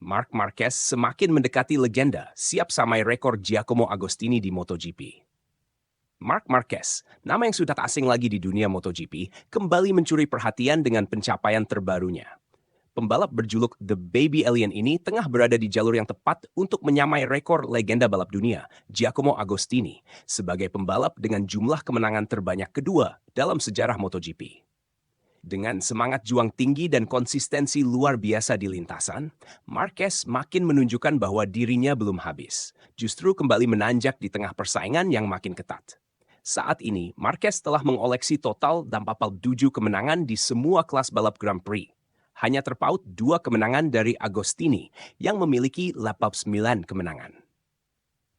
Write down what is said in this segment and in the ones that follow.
Marc Marquez semakin mendekati legenda, siap samai rekor Giacomo Agostini di MotoGP. Marc Marquez, nama yang sudah tak asing lagi di dunia MotoGP, kembali mencuri perhatian dengan pencapaian terbarunya. Pembalap berjuluk The Baby Alien ini tengah berada di jalur yang tepat untuk menyamai rekor legenda balap dunia, Giacomo Agostini, sebagai pembalap dengan jumlah kemenangan terbanyak kedua dalam sejarah MotoGP. Dengan semangat juang tinggi dan konsistensi luar biasa di lintasan, Marquez makin menunjukkan bahwa dirinya belum habis, justru kembali menanjak di tengah persaingan yang makin ketat. Saat ini, Marquez telah mengoleksi total 87 kemenangan di semua kelas balap Grand Prix. Hanya terpaut 2 kemenangan dari Agostini yang memiliki 89 kemenangan.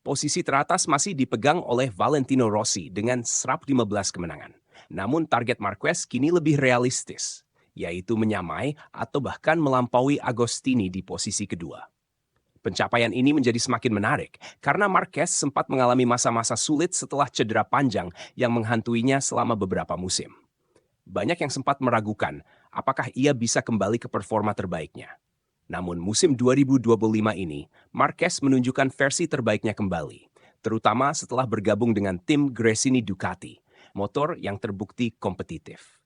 Posisi teratas masih dipegang oleh Valentino Rossi dengan 115 kemenangan. Namun target Marquez kini lebih realistis, yaitu menyamai atau bahkan melampaui Agostini di posisi kedua. Pencapaian ini menjadi semakin menarik karena Marquez sempat mengalami masa-masa sulit setelah cedera panjang yang menghantuinya selama beberapa musim. Banyak yang sempat meragukan apakah ia bisa kembali ke performa terbaiknya. Namun musim 2025 ini, Marquez menunjukkan versi terbaiknya kembali, terutama setelah bergabung dengan tim Gresini Ducati, motor yang terbukti kompetitif.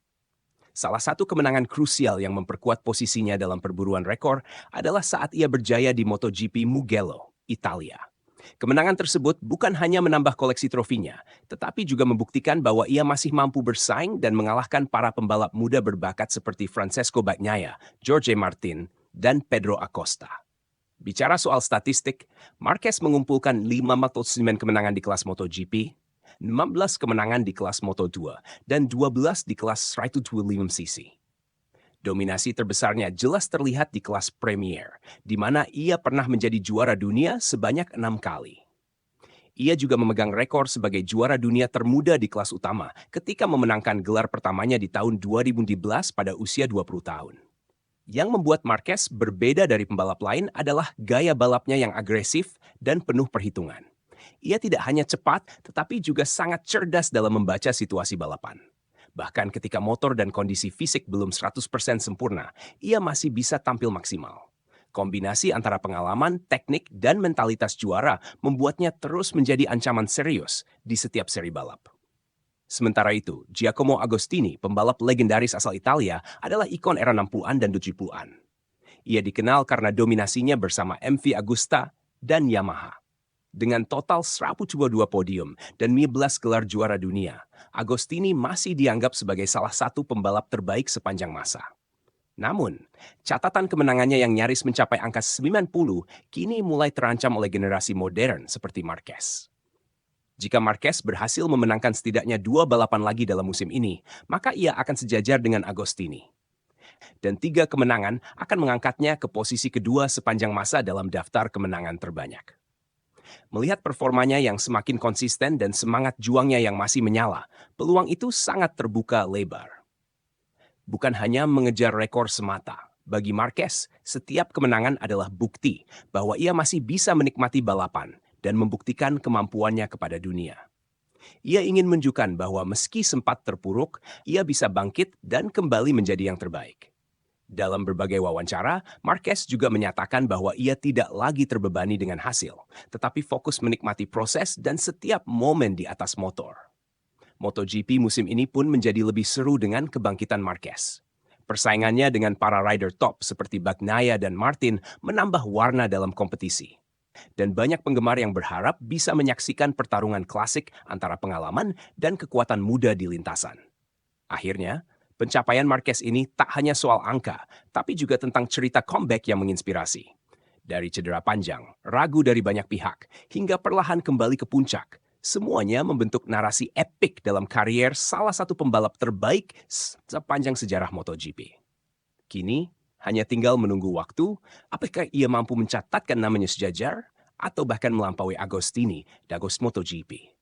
Salah satu kemenangan krusial yang memperkuat posisinya dalam perburuan rekor adalah saat ia berjaya di MotoGP Mugello, Italia. Kemenangan tersebut bukan hanya menambah koleksi trofinya, tetapi juga membuktikan bahwa ia masih mampu bersaing dan mengalahkan para pembalap muda berbakat seperti Francesco Bagnaia, Jorge Martin, dan Pedro Acosta. Bicara soal statistik, Marquez mengumpulkan 59 kemenangan di kelas MotoGP, 16 kemenangan di kelas Moto2, dan 12 di kelas 125cc. Dominasi terbesarnya jelas terlihat di kelas Premier, di mana ia pernah menjadi juara dunia sebanyak 6 kali. Ia juga memegang rekor sebagai juara dunia termuda di kelas utama ketika memenangkan gelar pertamanya di tahun 2011 pada usia 20 tahun. Yang membuat Marquez berbeda dari pembalap lain adalah gaya balapnya yang agresif dan penuh perhitungan. Ia tidak hanya cepat, tetapi juga sangat cerdas dalam membaca situasi balapan. Bahkan ketika motor dan kondisi fisik belum 100% sempurna, ia masih bisa tampil maksimal. Kombinasi antara pengalaman, teknik, dan mentalitas juara membuatnya terus menjadi ancaman serius di setiap seri balap. Sementara itu, Giacomo Agostini, pembalap legendaris asal Italia, adalah ikon era 60-an dan 70-an. Ia dikenal karena dominasinya bersama MV Agusta dan Yamaha. Dengan total 122 podium dan 15 gelar juara dunia, Agostini masih dianggap sebagai salah satu pembalap terbaik sepanjang masa. Namun, catatan kemenangannya yang nyaris mencapai angka 90 kini mulai terancam oleh generasi modern seperti Marquez. Jika Marquez berhasil memenangkan setidaknya 2 balapan lagi dalam musim ini, maka ia akan sejajar dengan Agostini. Dan 3 kemenangan akan mengangkatnya ke posisi kedua sepanjang masa dalam daftar kemenangan terbanyak. Melihat performanya yang semakin konsisten dan semangat juangnya yang masih menyala, peluang itu sangat terbuka lebar. Bukan hanya mengejar rekor semata, bagi Marquez, setiap kemenangan adalah bukti bahwa ia masih bisa menikmati balapan dan membuktikan kemampuannya kepada dunia. Ia ingin menunjukkan bahwa meski sempat terpuruk, ia bisa bangkit dan kembali menjadi yang terbaik. Dalam berbagai wawancara, Marquez juga menyatakan bahwa ia tidak lagi terbebani dengan hasil, tetapi fokus menikmati proses dan setiap momen di atas motor. MotoGP musim ini pun menjadi lebih seru dengan kebangkitan Marquez. Persaingannya dengan para rider top seperti Bagnaia dan Martin menambah warna dalam kompetisi. Dan banyak penggemar yang berharap bisa menyaksikan pertarungan klasik antara pengalaman dan kekuatan muda di lintasan. Akhirnya, pencapaian Marquez ini tak hanya soal angka, tapi juga tentang cerita comeback yang menginspirasi. Dari cedera panjang, ragu dari banyak pihak, hingga perlahan kembali ke puncak, semuanya membentuk narasi epik dalam karier salah satu pembalap terbaik sepanjang sejarah MotoGP. Kini, hanya tinggal menunggu waktu, apakah ia mampu mencatatkan namanya sejajar, atau bahkan melampaui Agostini di MotoGP.